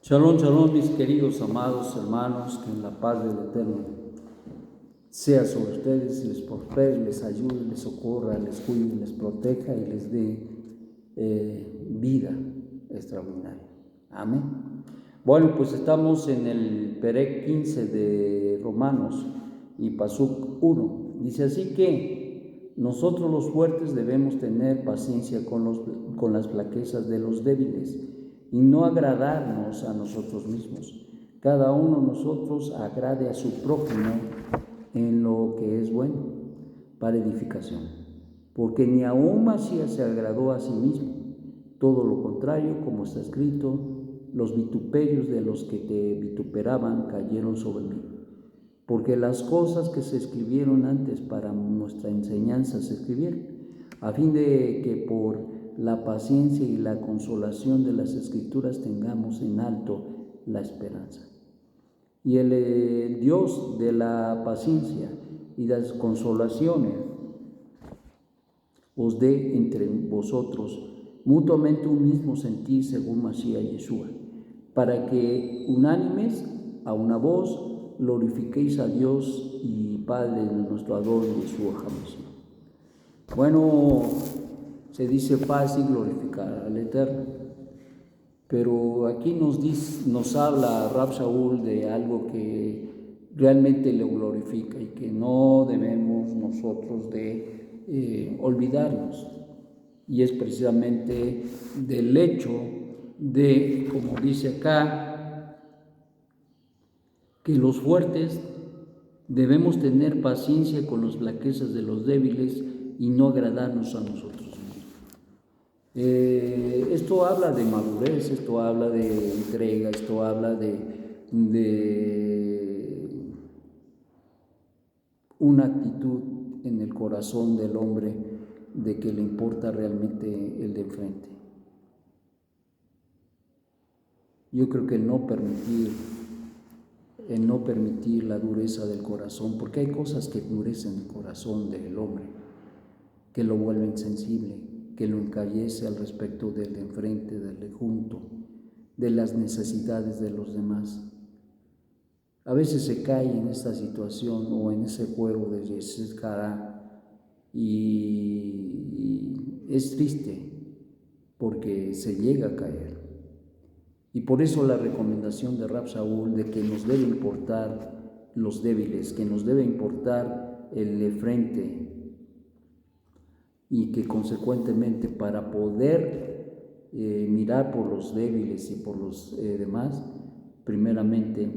Shalom, shalom, mis queridos amados hermanos, que en la paz del Eterno sea sobre ustedes, les prospere, les ayude, les socorra, les cuide, les proteja y les dé vida extraordinaria. Amén. Bueno, pues estamos en el Perec 15 de Romanos y Pasuk 1. Dice así que nosotros los fuertes debemos tener paciencia con las flaquezas de los débiles y no agradarnos a nosotros mismos. Cada uno de nosotros agrade a su prójimo en lo que es bueno, para edificación. Porque ni aun Masías se agradó a sí mismo. Todo lo contrario, como está escrito, los vituperios de los que te vituperaban cayeron sobre mí. Porque las cosas que se escribieron antes para nuestra enseñanza se escribieron, a fin de que por la paciencia y la consolación de las Escrituras tengamos en alto la esperanza. Y el Dios de la paciencia y las consolaciones os dé entre vosotros mutuamente un mismo sentir según Masías Yeshua, para que unánimes a una voz glorifiquéis a Dios y Padre de nuestro ador Yeshua HaMashiach. Bueno, se dice paz y glorificar al Eterno, pero aquí nos habla Rab Shaul de algo que realmente le glorifica y que no debemos nosotros de olvidarnos, y es precisamente del hecho de, como dice acá, que los fuertes debemos tener paciencia con las flaquezas de los débiles y no agradarnos a nosotros mismos. Esto habla de madurez, esto habla de entrega, esto habla de una actitud en el corazón del hombre de que le importa realmente el de enfrente. Yo creo que el no permitir la dureza del corazón, porque hay cosas que endurecen el corazón del hombre, que lo vuelven sensible, que lo encallece al respecto del de enfrente, del de junto, de las necesidades de los demás. A veces se cae en esta situación o en ese juego de Yetzer Hara y es triste porque se llega a caer. Y por eso la recomendación de Rab Shaul de que nos debe importar los débiles, que nos debe importar el de frente, y que consecuentemente para poder mirar por los débiles y por los demás, primeramente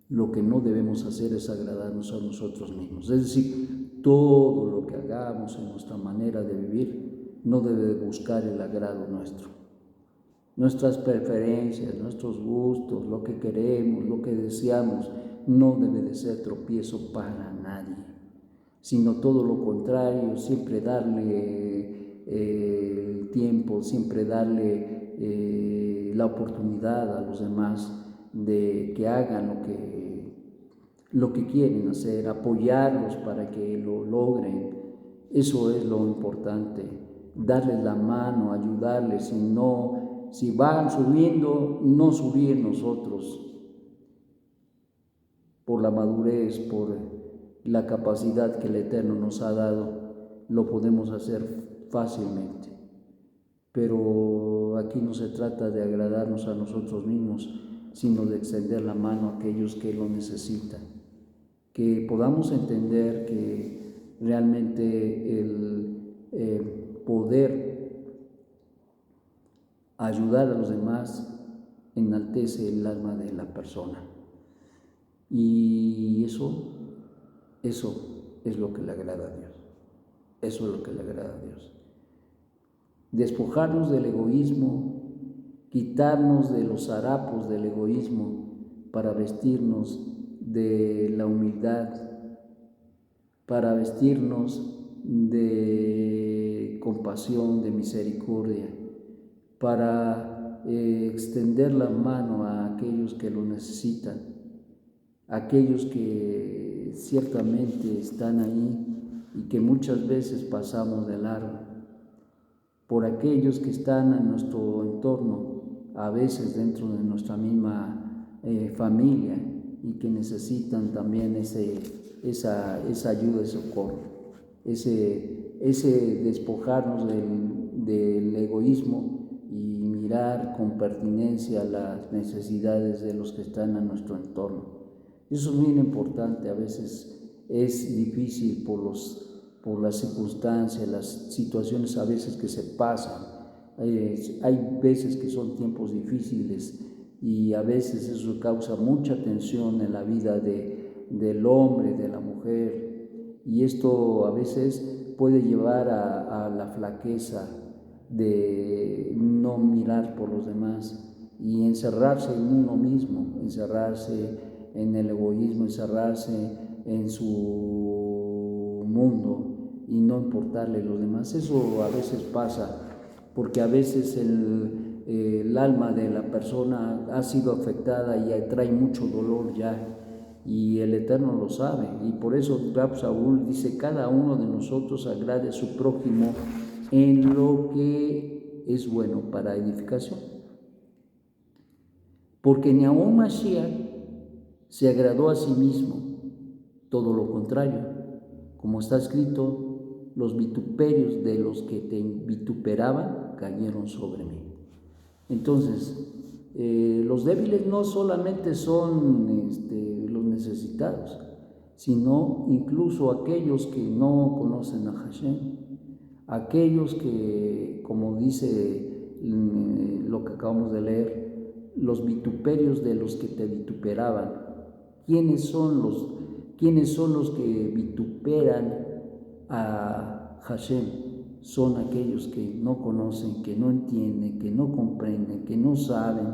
lo que no debemos hacer es agradarnos a nosotros mismos. Es decir, todo lo que hagamos en nuestra manera de vivir no debe buscar el agrado nuestro. Nuestras preferencias, nuestros gustos, lo que queremos, lo que deseamos, no debe de ser tropiezo para nadie, sino todo lo contrario, siempre darle el tiempo, siempre darle la oportunidad a los demás de que hagan lo que quieren hacer, apoyarlos para que lo logren. Eso es lo importante, darles la mano, ayudarles, si van subiendo, no subir nosotros por la madurez, por la capacidad que el Eterno nos ha dado, lo podemos hacer fácilmente. Pero aquí no se trata de agradarnos a nosotros mismos, sino de extender la mano a aquellos que lo necesitan. Que podamos entender que realmente el poder ayudar a los demás enaltece el alma de la persona. Y eso es lo que le agrada a Dios. Eso es lo que le agrada a Dios. Despojarnos del egoísmo, quitarnos de los harapos del egoísmo para vestirnos de la humildad, para vestirnos de compasión, de misericordia, para extender la mano a aquellos que lo necesitan, aquellos que ciertamente están ahí y que muchas veces pasamos de largo, por aquellos que están en nuestro entorno a veces dentro de nuestra misma familia y que necesitan también esa ayuda, ese socorro, ese despojarnos del egoísmo y mirar con pertinencia las necesidades de los que están a nuestro entorno. Eso es muy importante. A veces es difícil por las circunstancias, las situaciones a veces que se pasan. Hay veces que son tiempos difíciles y a veces eso causa mucha tensión en la vida del hombre, de la mujer, y esto a veces puede llevar a la flaqueza de no mirar por los demás y encerrarse en uno mismo, encerrarse en el egoísmo, encerrarse en su mundo y no importarle a los demás. Eso a veces pasa porque a veces el alma de la persona ha sido afectada y trae mucho dolor ya, y el Eterno lo sabe, y por eso Rab Saúl dice: cada uno de nosotros agrade a su prójimo en lo que es bueno para edificación, porque ni aun Mashiach se agradó a sí mismo, todo lo contrario, como está escrito: los vituperios de los que te vituperaban cayeron sobre mí. Entonces, los débiles no solamente son los necesitados, sino incluso aquellos que no conocen a Hashem, aquellos que, como dice lo que acabamos de leer, los vituperios de los que te vituperaban. ¿Quiénes son los que vituperan a Hashem? Son aquellos que no conocen, que no entienden, que no comprenden, que no saben,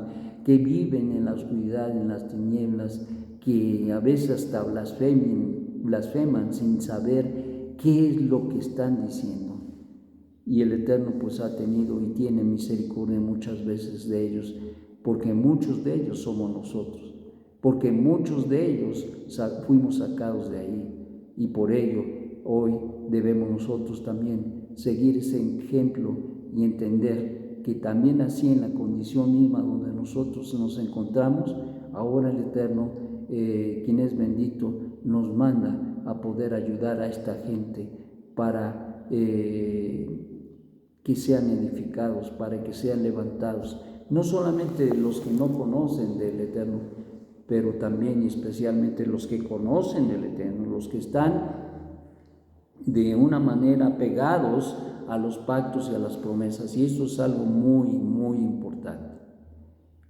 que viven en la oscuridad, en las tinieblas, que a veces hasta blasfeman sin saber qué es lo que están diciendo. Y el Eterno pues ha tenido y tiene misericordia muchas veces de ellos, porque muchos de ellos somos nosotros, porque muchos de ellos fuimos sacados de ahí, y por ello hoy debemos nosotros también seguir ese ejemplo y entender que también así en la condición misma donde nosotros nos encontramos, ahora el Eterno, quien es bendito, nos manda a poder ayudar a esta gente para que sean edificados, para que sean levantados, no solamente los que no conocen del Eterno, pero también y especialmente los que conocen del Eterno, los que están de una manera pegados a los pactos y a las promesas. Y esto es algo muy, muy importante,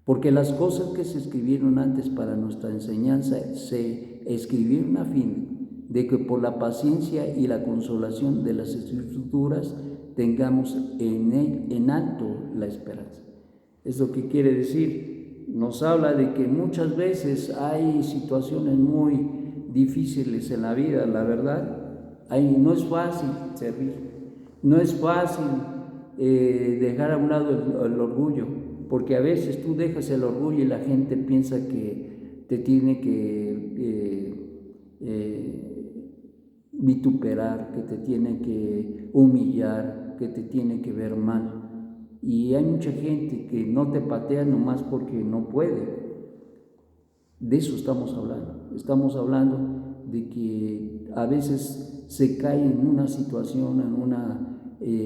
porque las cosas que se escribieron antes para nuestra enseñanza se escribieron a fin de que por la paciencia y la consolación de las Escrituras tengamos en alto la esperanza. ¿Esto qué quiere decir? Nos habla de que muchas veces hay situaciones muy difíciles en la vida, la verdad. No es fácil servir, no es fácil dejar a un lado el orgullo, porque a veces tú dejas el orgullo y la gente piensa que te tiene que vituperar, que te tiene que humillar, que te tiene que ver mal. Y hay mucha gente que no te patea nomás porque no puede. De eso estamos hablando. Estamos hablando de que a veces se cae en una situación, en una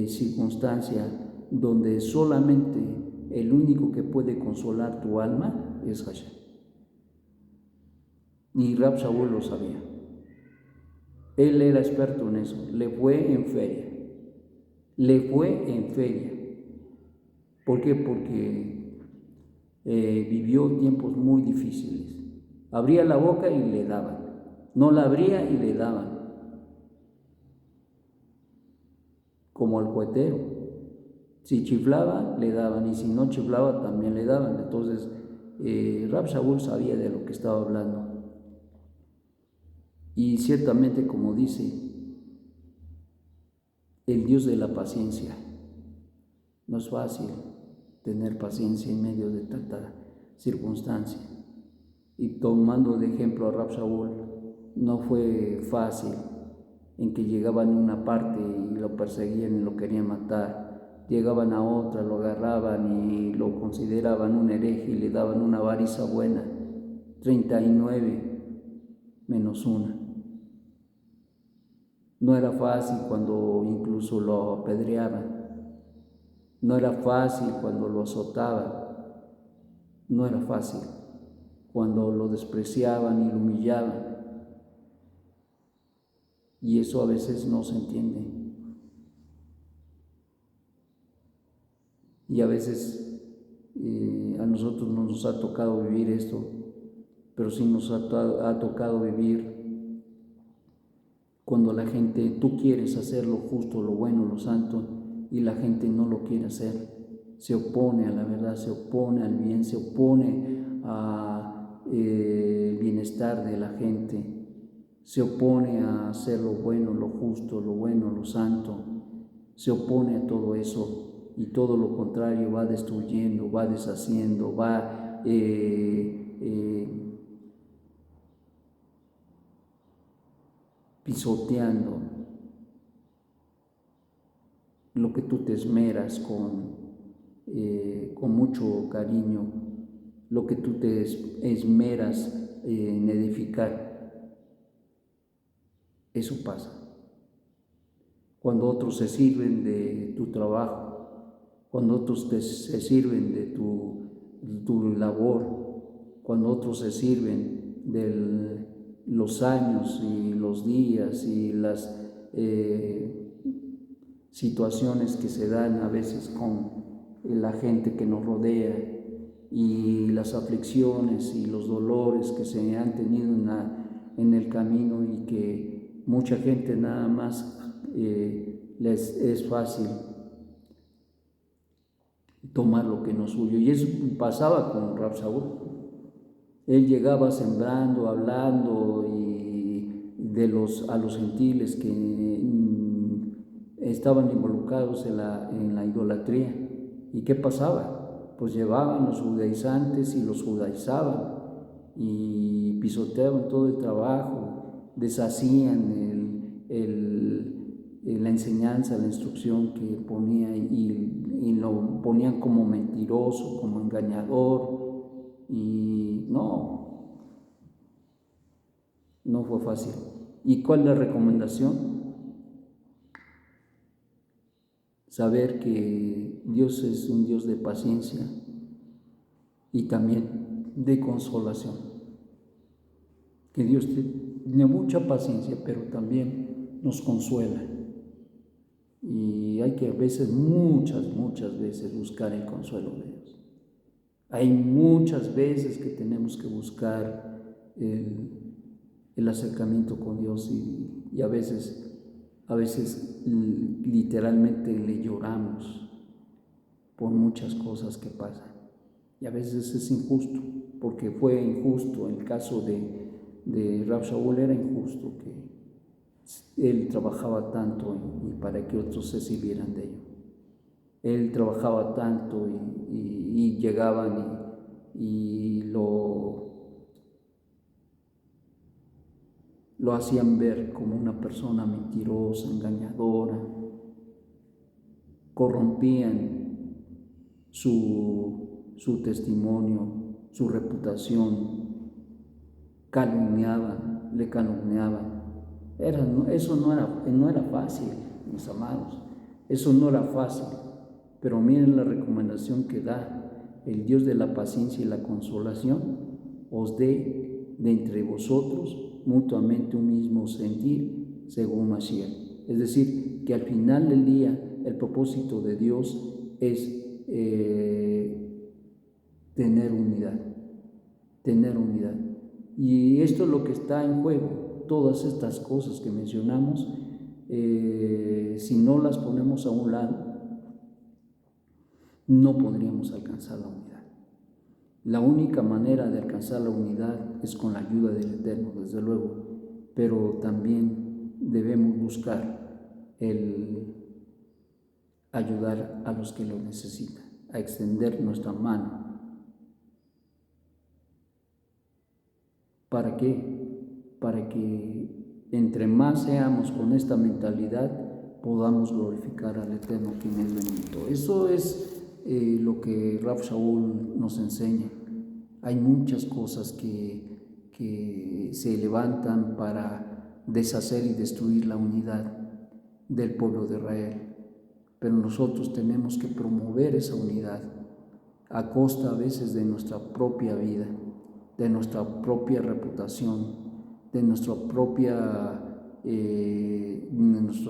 circunstancia donde solamente el único que puede consolar tu alma es Hashem. Y Rab Shaul lo sabía. Él era experto en eso. Le fue en feria. ¿Por qué? Porque vivió tiempos muy difíciles. Abría la boca y le daban. No la abría y le daban. Como al cuetero. Si chiflaba, le daban. Y si no chiflaba, también le daban. Entonces, Rab Shaul sabía de lo que estaba hablando. Y ciertamente, como dice, el Dios de la paciencia. No es fácil tener paciencia en medio de tanta circunstancia. Y tomando de ejemplo a Rab Shaul, no fue fácil en que llegaban a una parte y lo perseguían y lo querían matar. llegaban a otra, lo agarraban y lo consideraban un hereje y le daban una variza buena, 39 menos una. No era fácil cuando incluso lo apedreaban, no era fácil cuando lo azotaban, no era fácil cuando lo despreciaban y lo humillaban. Y eso a veces no se entiende. Y a veces a nosotros no nos ha tocado vivir esto, pero sí nos ha tocado vivir cuando la gente, tú quieres hacer lo justo, lo bueno, lo santo, y la gente no lo quiere hacer. Se opone a la verdad, se opone al bien, se opone al bienestar de la gente, se opone a hacer lo bueno, lo justo, lo bueno, lo santo, se opone a todo eso y todo lo contrario va destruyendo, va deshaciendo, va pisoteando lo que tú te esmeras con mucho cariño, lo que tú te esmeras en edificar. Eso pasa. Cuando otros se sirven de tu trabajo, cuando otros se sirven de tu labor, cuando otros se sirven de los años y los días y las situaciones que se dan a veces con la gente que nos rodea y las aflicciones y los dolores que se han tenido en el camino y que mucha gente nada más les es fácil tomar lo que no es suyo. Y eso pasaba con Rab Saúl. Él llegaba sembrando, hablando y a los gentiles que estaban involucrados en la idolatría. ¿Y qué pasaba? Pues llevaban los judaizantes y los judaizaban y pisoteaban todo el trabajo, deshacían la enseñanza, la instrucción que ponía y lo ponían como mentiroso, como engañador. Y no fue fácil. ¿Y cuál es la recomendación? Saber que Dios es un Dios de paciencia y también de consolación. Que Dios tiene mucha paciencia, pero también nos consuela. Y hay que a veces, muchas veces, buscar el consuelo de Dios. Hay muchas veces que tenemos que buscar el acercamiento con Dios y a veces literalmente le lloramos por muchas cosas que pasan. Y a veces es injusto, porque fue injusto. En el caso de Rab Shaul era injusto que él trabajaba tanto y para que otros se sirvieran de ello. Él trabajaba tanto y llegaban y lo hacían ver como una persona mentirosa, engañadora, corrompían su testimonio, su reputación, le calumniaban. Eso no era fácil, mis amados, eso no era fácil, pero miren la recomendación que da el Dios de la paciencia y la consolación, os dé de entre vosotros mutuamente un mismo sentir según Mashiach. Es decir, que al final del día el propósito de Dios es tener unidad. Y esto es lo que está en juego. Todas estas cosas que mencionamos, si no las ponemos a un lado, no podríamos alcanzar la unidad. La única manera de alcanzar la unidad es con la ayuda del Eterno, desde luego, pero también debemos buscar el ayudar a los que lo necesitan, a extender nuestra mano. ¿Para qué? Para que entre más seamos con esta mentalidad, podamos glorificar al Eterno, quien es bendito. Eso es lo que Rab Shaul nos enseña. Hay muchas cosas que se levantan para deshacer y destruir la unidad del pueblo de Israel, pero nosotros tenemos que promover esa unidad a costa a veces de nuestra propia vida, de nuestra propia reputación, de nuestros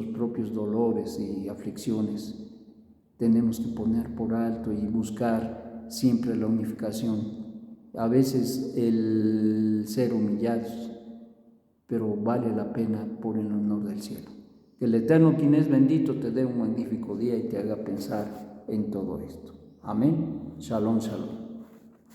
propios dolores y aflicciones. Tenemos que poner por alto y buscar siempre la unificación. A veces el ser humillados, pero vale la pena por el honor del cielo. Que el Eterno, quien es bendito, te dé un magnífico día y te haga pensar en todo esto. Amén. Shalom, shalom.